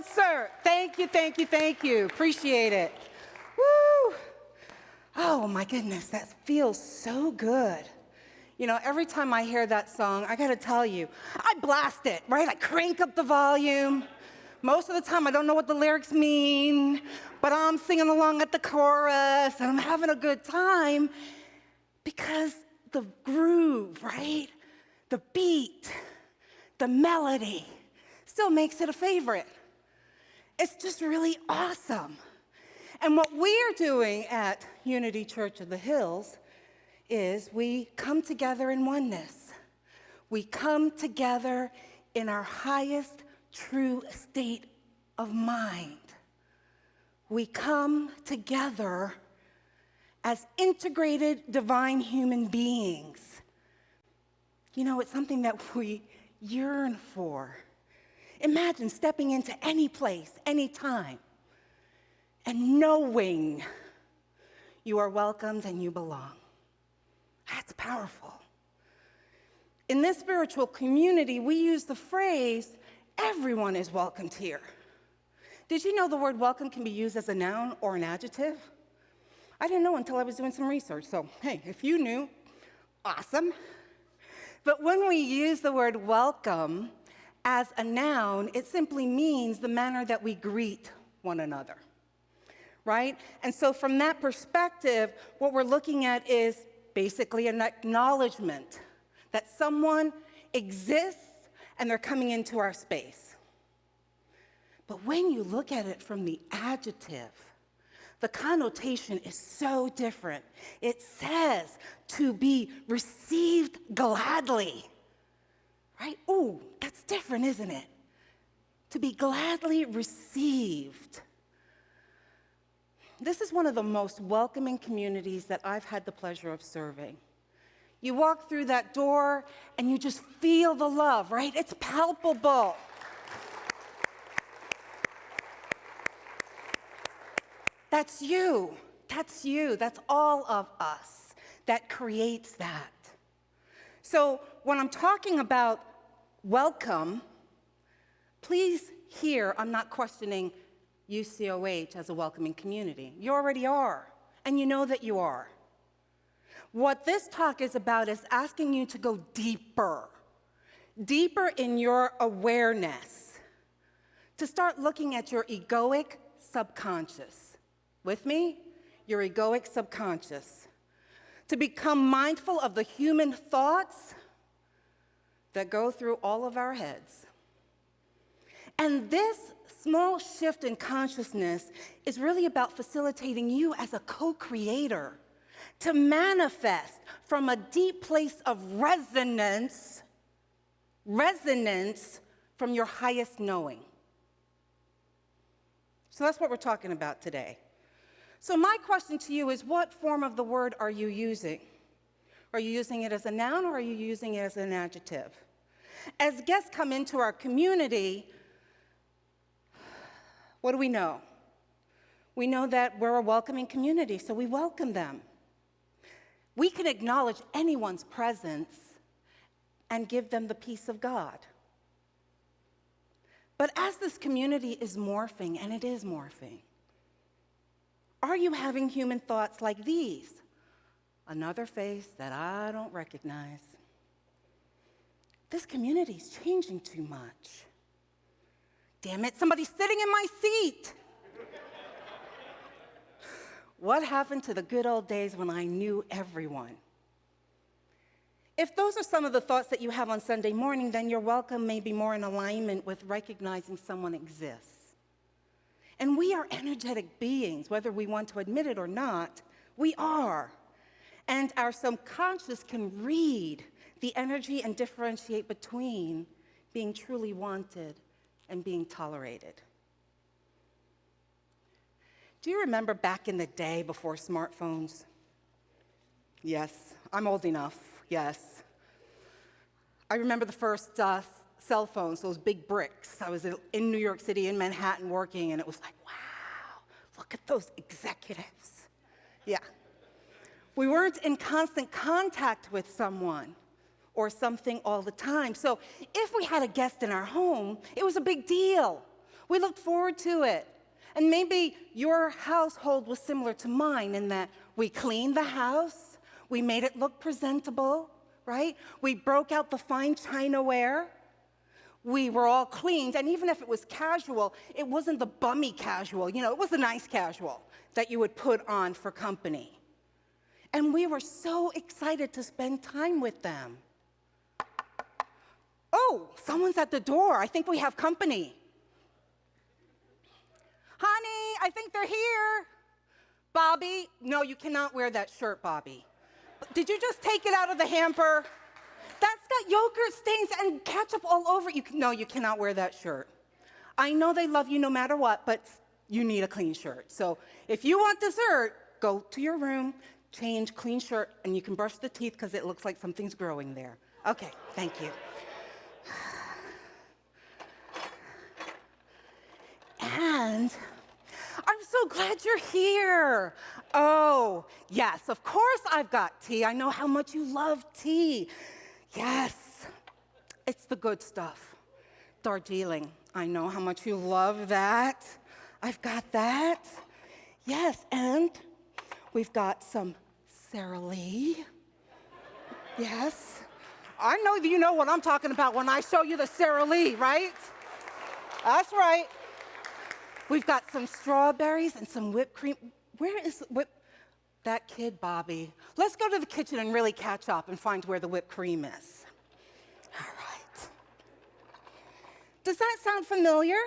concert. Thank you, thank you, thank you. Appreciate it. Woo! Oh my goodness, that feels so good. You know, every time I hear that song, I gotta tell you, I blast it, right? I crank up the volume. Most of the time, I don't know what the lyrics mean, but I'm singing along at the chorus, and I'm having a good time because the groove, right? The beat, the melody still makes it a favorite. It's just really awesome. And what we're doing at Unity Church of the Hills is we come together in oneness. We come together in our highest true state of mind. We come together as integrated divine human beings. You know, it's something that we yearn for. Imagine stepping into any place, any time, and knowing you are welcomed and you belong. That's powerful. In this spiritual community, we use the phrase, everyone is welcomed here. Did you know the word welcome can be used as a noun or an adjective? I didn't know until I was doing some research, so hey, if you knew, awesome. But when we use the word welcome as a noun, it simply means the manner that we greet one another, right? And so from that perspective, what we're looking at is basically an acknowledgement that someone exists and they're coming into our space. But when you look at it from the adjective, the connotation is so different. It says to be received gladly, right? Ooh, that's different, isn't it? To be gladly received. This is one of the most welcoming communities that I've had the pleasure of serving. You walk through that door and you just feel the love, right? It's palpable. That's you. That's you. That's all of us that creates that. So when I'm talking about welcome, please hear I'm not questioning UCOH as a welcoming community. You already are, and you know that you are. What this talk is about is asking you to go deeper, deeper in your awareness, to start looking at your egoic subconscious. With me? Your egoic subconscious. To become mindful of the human thoughts that go through all of our heads. And this small shift in consciousness is really about facilitating you as a co-creator to manifest from a deep place of resonance from your highest knowing. So that's what we're talking about today. So my question to you is, what form of the word are you using? Are you using it as a noun or are you using it as an adjective? As guests come into our community, what do we know? We know that we're a welcoming community, so we welcome them. We can acknowledge anyone's presence and give them the peace of God. But as this community is morphing, and it is morphing, are you having human thoughts like these? Another face that I don't recognize. This community's changing too much. Damn it, somebody's sitting in my seat. What happened to the good old days when I knew everyone? If those are some of the thoughts that you have on Sunday morning, then your welcome may be more in alignment with recognizing someone exists. And we are energetic beings, whether we want to admit it or not, we are. And our subconscious can read the energy and differentiate between being truly wanted and being tolerated. Do you remember back in the day before smartphones? Yes, I'm old enough, yes. I remember the first cell phones, those big bricks. I was in New York City, in Manhattan, working, and it was like, wow, look at those executives. Yeah. We weren't in constant contact with someone or something all the time. So if we had a guest in our home, it was a big deal. We looked forward to it. And maybe your household was similar to mine in that we cleaned the house, we made it look presentable, right? We broke out the fine chinaware. We were all cleaned, and even if it was casual, it wasn't the bummy casual. It was a nice casual that you would put on for company. And we were so excited to spend time with them. Oh, someone's at the door. I think we have company. Honey, I think they're here. Bobby, no, you cannot wear that shirt, Bobby. Did you just take it out of the hamper? That's got yogurt stains and ketchup all over it. No, you cannot wear that shirt. I know they love you no matter what, but you need a clean shirt. So if you want dessert, go to your room, change, clean shirt, and you can brush the teeth because it looks like something's growing there. Okay, thank you. And I'm so glad you're here. Oh, yes, of course I've got tea. I know how much you love tea. Yes, it's the good stuff. Darjeeling, I know how much you love that. I've got that. Yes, and we've got some Sara Lee. Yes, I know you know what I'm talking about when I show you the Sara Lee, right? That's right. We've got some strawberries and some whipped cream. Where is that kid, Bobby? Let's go to the kitchen and really catch up and find where the whipped cream is. All right. Does that sound familiar?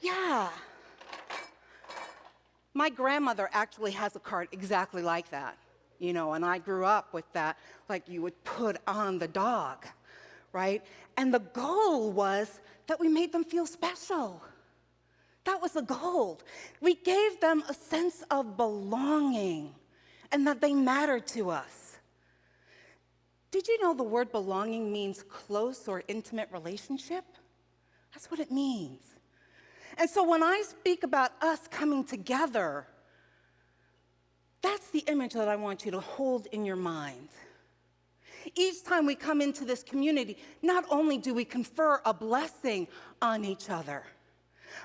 Yeah. My grandmother actually has a cart exactly like that, and I grew up with that, like you would put on the dog, right? And the goal was that we made them feel special. That was the goal. We gave them a sense of belonging and that they mattered to us. Did you know the word belonging means close or intimate relationship? That's what it means. And so when I speak about us coming together, that's the image that I want you to hold in your mind. Each time we come into this community, not only do we confer a blessing on each other,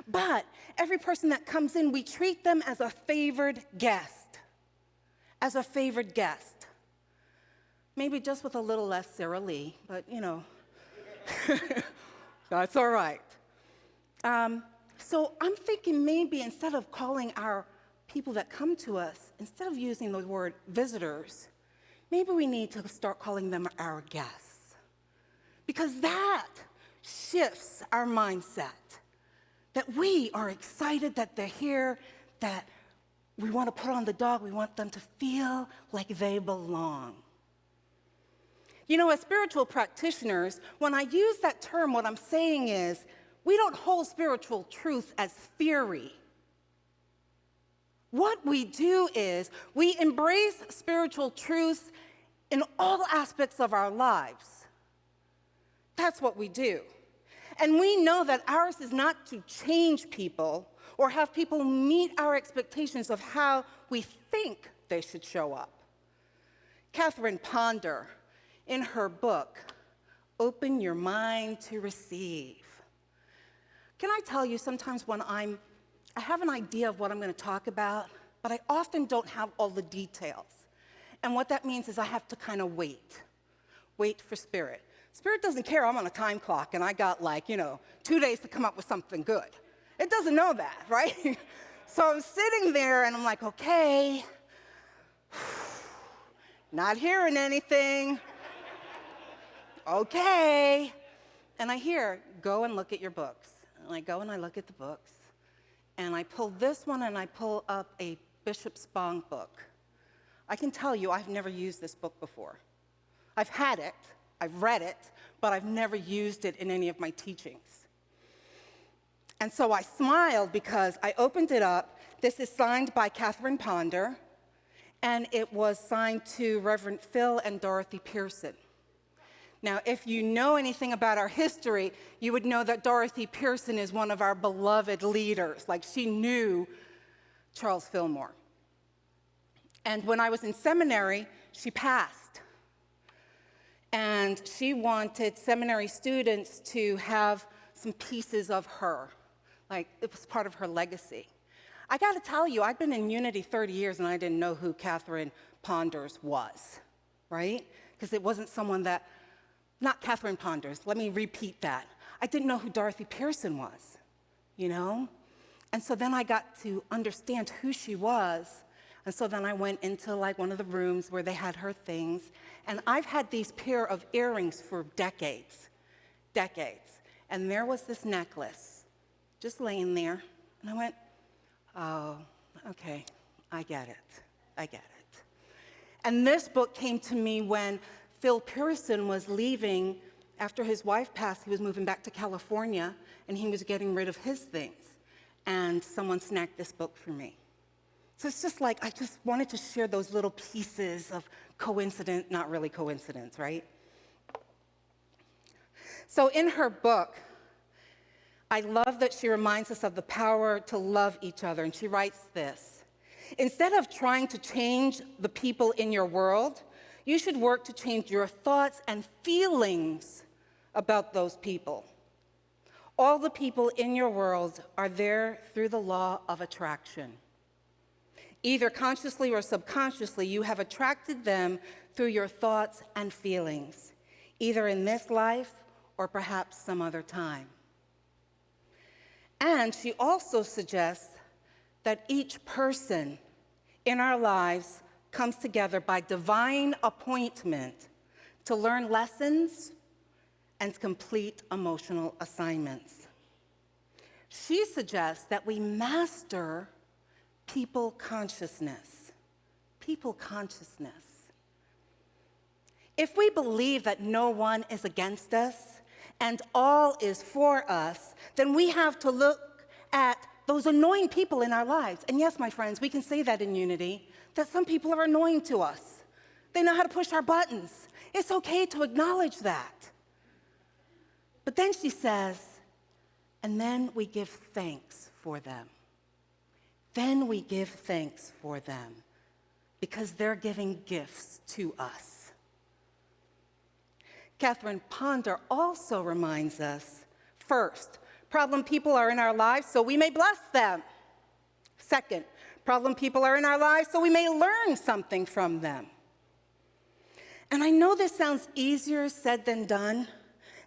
but every person that comes in, we treat them as a favored guest. As a favored guest. Maybe just with a little less Sara Lee, but that's all right. So I'm thinking maybe instead of calling our people that come to us, instead of using the word visitors, maybe we need to start calling them our guests. Because that shifts our mindset. That we are excited that they're here, that we want to put on the dog, we want them to feel like they belong. As spiritual practitioners, when I use that term, what I'm saying is, we don't hold spiritual truth as theory. What we do is, we embrace spiritual truths in all aspects of our lives. That's what we do. And we know that ours is not to change people or have people meet our expectations of how we think they should show up. Catherine Ponder, in her book, Open Your Mind to Receive. Can I tell you, sometimes when I have an idea of what I'm going to talk about, but I often don't have all the details. And what that means is I have to kind of wait for Spirit. Spirit doesn't care I'm on a time clock and I got 2 days to come up with something good. It doesn't know that, right? So I'm sitting there and I'm like, okay, not hearing anything. Okay. And I hear, go and look at your books. And I go and I look at the books. And I pull this one and I pull up a Bishop Spong book. I can tell you I've never used this book before. I've had it, I've read it, but I've never used it in any of my teachings. And so I smiled because I opened it up. This is signed by Catherine Ponder, and it was signed to Reverend Phil and Dorothy Pearson. Now, if you know anything about our history, you would know that Dorothy Pearson is one of our beloved leaders. She knew Charles Fillmore. And when I was in seminary, she passed. And she wanted seminary students to have some pieces of her, like it was part of her legacy. I got to tell you, I've been in Unity 30 years and I didn't know who Catherine Ponders was, right? Because it wasn't someone that, not Catherine Ponders, let me repeat that. I didn't know who Dorothy Pearson was, you know? And so then I got to understand who she was. And so then I went into like one of the rooms where they had her things. And I've had these pair of earrings for decades. And there was this necklace just laying there. And I went, oh, okay, I get it. And this book came to me when Phil Pearson was leaving after his wife passed. He was moving back to California, and he was getting rid of his things. And someone snagged this book for me. So it's just like, I just wanted to share those little pieces of coincidence, not really coincidence, right? So in her book, I love that she reminds us of the power to love each other, and she writes this: instead of trying to change the people in your world, you should work to change your thoughts and feelings about those people. All the people in your world are there through the law of attraction. Either consciously or subconsciously, you have attracted them through your thoughts and feelings, either in this life or perhaps some other time. And she also suggests that each person in our lives comes together by divine appointment to learn lessons and complete emotional assignments. She suggests that we master people consciousness. People consciousness. If we believe that no one is against us and all is for us, then we have to look at those annoying people in our lives. And yes, my friends, we can say that in Unity, that some people are annoying to us. They know how to push our buttons. It's okay to acknowledge that. But then she says, and then we give thanks for them. Then we give thanks for them because they're giving gifts to us. Catherine Ponder also reminds us, first, problem people are in our lives so we may bless them. Second, problem people are in our lives so we may learn something from them. And I know this sounds easier said than done,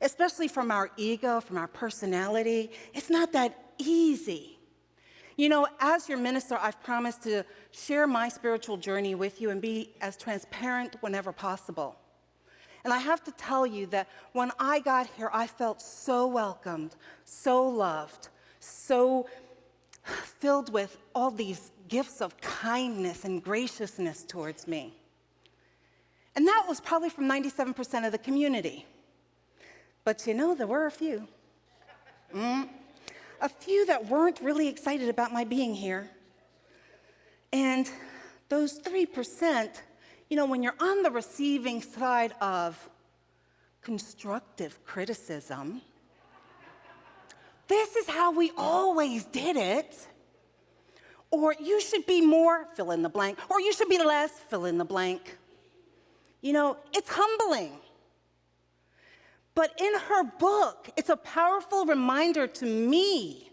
especially from our ego, from our personality. It's not that easy. You know, as your minister, I've promised to share my spiritual journey with you and be as transparent whenever possible. And I have to tell you that when I got here, I felt so welcomed, so loved, so filled with all these gifts of kindness and graciousness towards me. And that was probably from 97% of the community. But you know, there were a few. A few that weren't really excited about my being here. And those 3%, you know, when you're on the receiving side of constructive criticism, this is how we always did it. Or you should be more, fill in the blank, or you should be less, fill in the blank. You know, it's humbling. But in her book, it's a powerful reminder to me,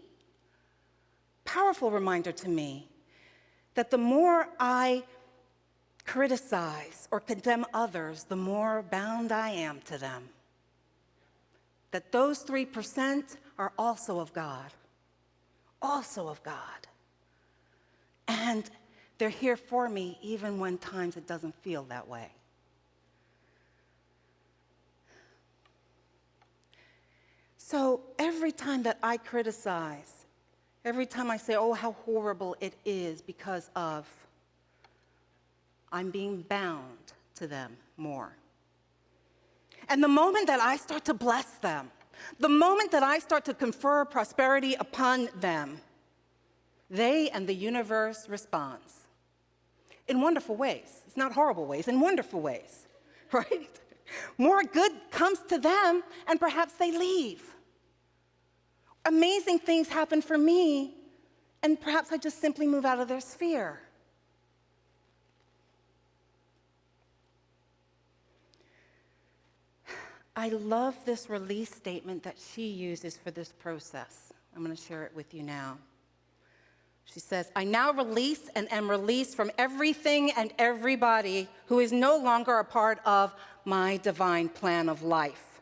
that the more I criticize or condemn others, the more bound I am to them. That those 3% are also of God. And they're here for me even when times it doesn't feel that way. So every time that I criticize, every time I say, oh, how horrible it is because of, I'm being bound to them more. And the moment that I start to bless them, the moment that I start to confer prosperity upon them, they and the universe responds in wonderful ways. It's not horrible ways, in wonderful ways, right? More good comes to them, and perhaps they leave. Amazing things happen for me, and perhaps I just simply move out of their sphere. I love this release statement that she uses for this process. I'm going to share it with you now. She says, I now release and am released from everything and everybody who is no longer a part of my divine plan of life.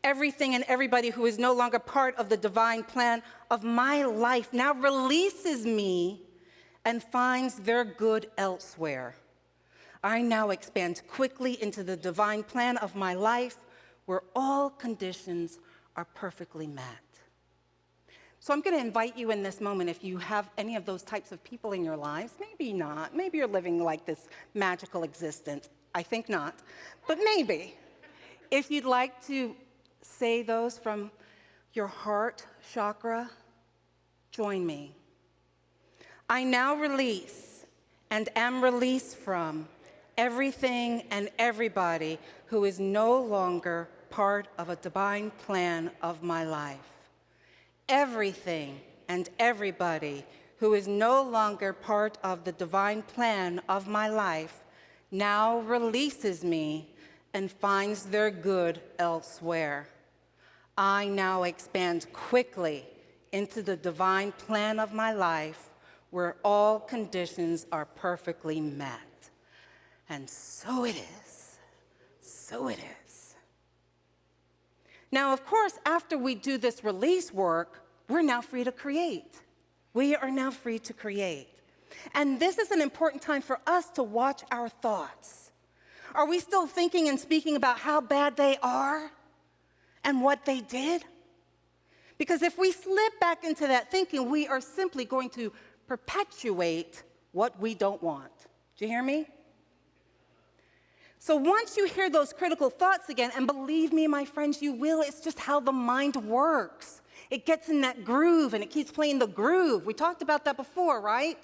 Everything and everybody who is no longer part of the divine plan of my life now releases me and finds their good elsewhere. I now expand quickly into the divine plan of my life where all conditions are perfectly met. So I'm going to invite you in this moment, if you have any of those types of people in your lives, maybe not, maybe you're living like this magical existence. I think not, but maybe. If you'd like to say those from your heart chakra, join me. I now release and am released from everything and everybody who is no longer part of a divine plan of my life. Everything and everybody who is no longer part of the divine plan of my life now releases me and finds their good elsewhere. I now expand quickly into the divine plan of my life where all conditions are perfectly met. And so it is. So it is. Now, of course, after we do this release work, we're now free to create. We are now free to create. And this is an important time for us to watch our thoughts. Are we still thinking and speaking about how bad they are and what they did? Because if we slip back into that thinking, we are simply going to perpetuate what we don't want. Do you hear me? So once you hear those critical thoughts again, and believe me, my friends, you will, it's just how the mind works. It gets in that groove, and it keeps playing the groove. We talked about that before, right?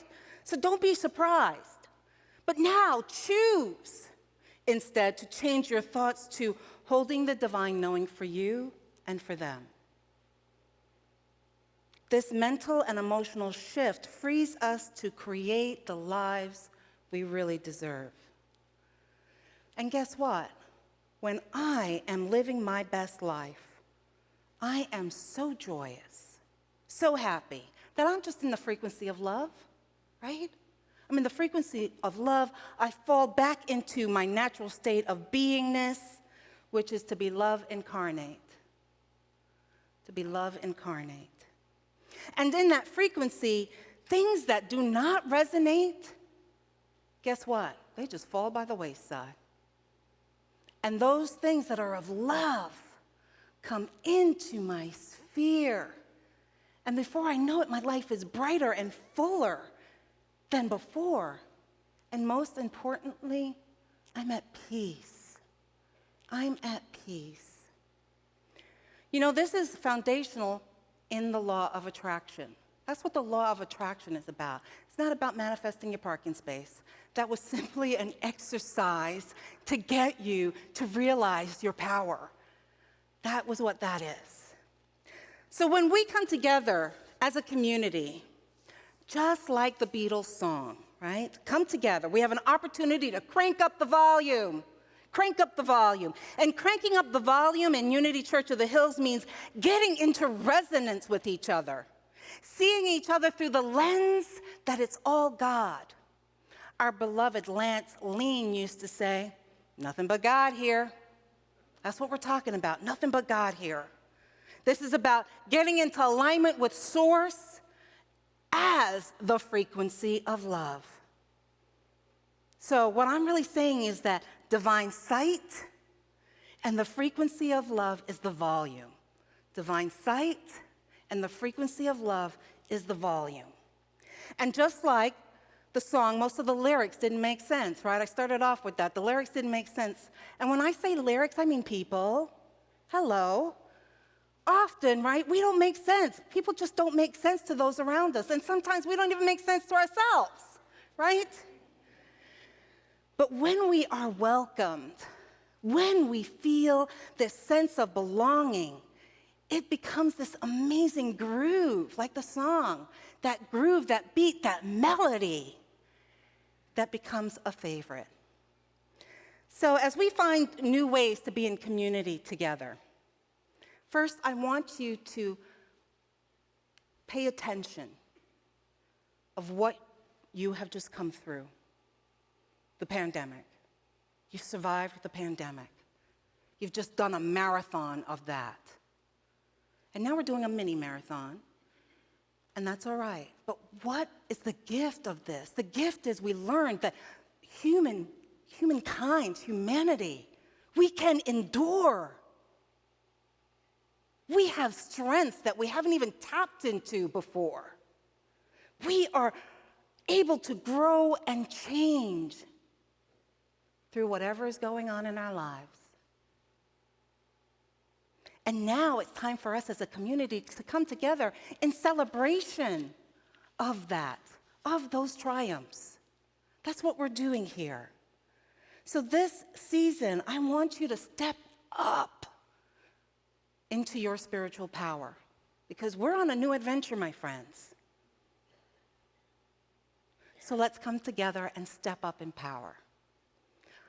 So don't be surprised. But now choose instead to change your thoughts to holding the divine knowing for you and for them. This mental and emotional shift frees us to create the lives we really deserve. And guess what? When I am living my best life, I am so joyous, so happy that I'm just in the frequency of love, right? I'm in the frequency of love. I fall back into my natural state of beingness, which is to be love incarnate. To be love incarnate. And in that frequency, things that do not resonate, guess what? They just fall by the wayside. And those things that are of love come into my sphere. And before I know it, my life is brighter and fuller than before. And most importantly, I'm at peace. I'm at peace. You know, this is foundational in the law of attraction. That's what the law of attraction is about. It's not about manifesting your parking space. That was simply an exercise to get you to realize your power. That was what that is. So when we come together as a community, just like the Beatles song, right? Come together. We have an opportunity to crank up the volume. Crank up the volume. And cranking up the volume in Unity Church of the Hills means getting into resonance with each other. Seeing each other through the lens that it's all God. Our beloved Lance Lean used to say, nothing but God here. That's what we're talking about, nothing but God here. This is about getting into alignment with Source as the frequency of love. So what I'm really saying is that divine sight and the frequency of love is the volume. Divine sight and the frequency of love is the volume. And just like the song, most of the lyrics didn't make sense, right? I started off with that. The lyrics didn't make sense. And when I say lyrics, I mean people. Hello. Often, right, we don't make sense. People just don't make sense to those around us. And sometimes we don't even make sense to ourselves, right? But when we are welcomed, when we feel this sense of belonging, it becomes this amazing groove, like the song, that groove, that beat, that melody that becomes a favorite. So as we find new ways to be in community together, first I want you to pay attention of what you have just come through, the pandemic. You survived the pandemic. You've just done a marathon of that. And now we're doing a mini marathon, and that's all right. But what is the gift of this? The gift is we learned that humankind, humanity, we can endure. We have strengths that we haven't even tapped into before. We are able to grow and change through whatever is going on in our lives. And now it's time for us as a community to come together in celebration of that, of those triumphs. That's what we're doing here. So this season, I want you to step up into your spiritual power, because we're on a new adventure, my friends. So let's come together and step up in power.